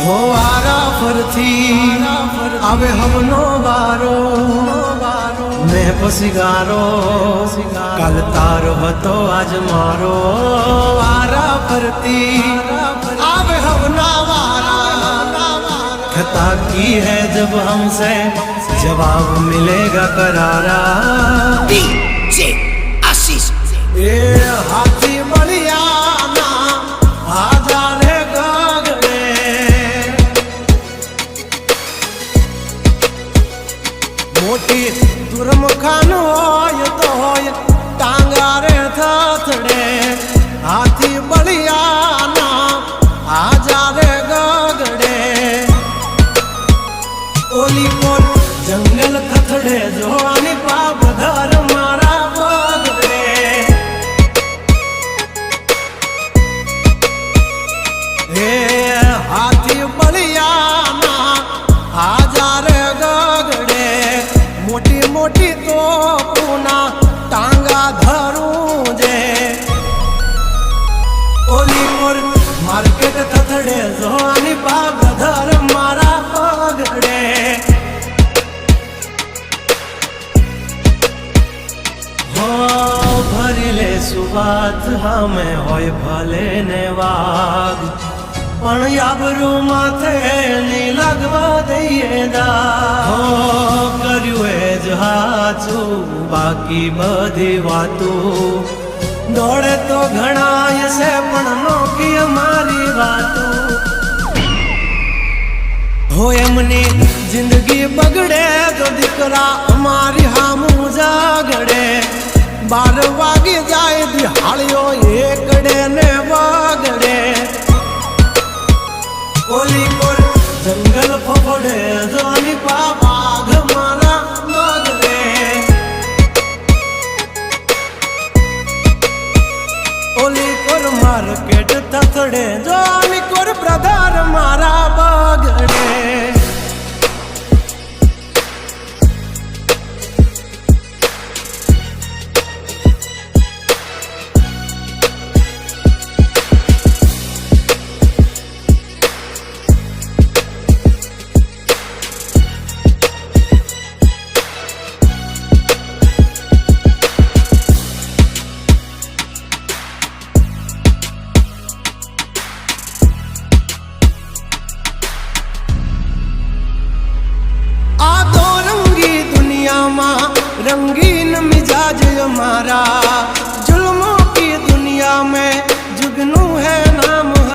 हो आरा फरथी आवे हमनो बारो मैं पसिगारो काल तारो हतो आज मारो आरा फरती आवे हमना वारा खता की है जब हमसे जवाब मिलेगा करारा DJ आशीष ए हाथी बलिया मोटी दुर्मुखान होय तो होय टांगा रे थथड़े हाथी बलियाना आजा रे गगड़े ओली कोट जंगल थथड़े जोनी पाप धर मारा बगड़े हे हाथी बलियाना आजा रे गगड़े मोटी मोटी तो पूना टांगा धरूं जे ओली मोर मार्केट थथड़े जोनी बाग धर मारा पगड़े हो भरिले सुबात हमें होय भले ने वाग पण याबरू माथे नी लगवा दઈએ दા हो કર્યું એ જ હાચું બાકી બધી વાતો દોડે તો ઘણાય છે પણ નોકી અમારી વાતો हो એમની જિંદગી બગડે તો દીકરા અમારી હામું જાગડે 12 વાગી જાય દિહાળીઓ એકડે ને વાગડે ओली कोर जंगल फफड़े जोनी बाघ मारा मगरे ओली कोर मार्केट थथड़े जोनी कोर ब्रदर मारा बगड़े रंगीन मिजाज हमारा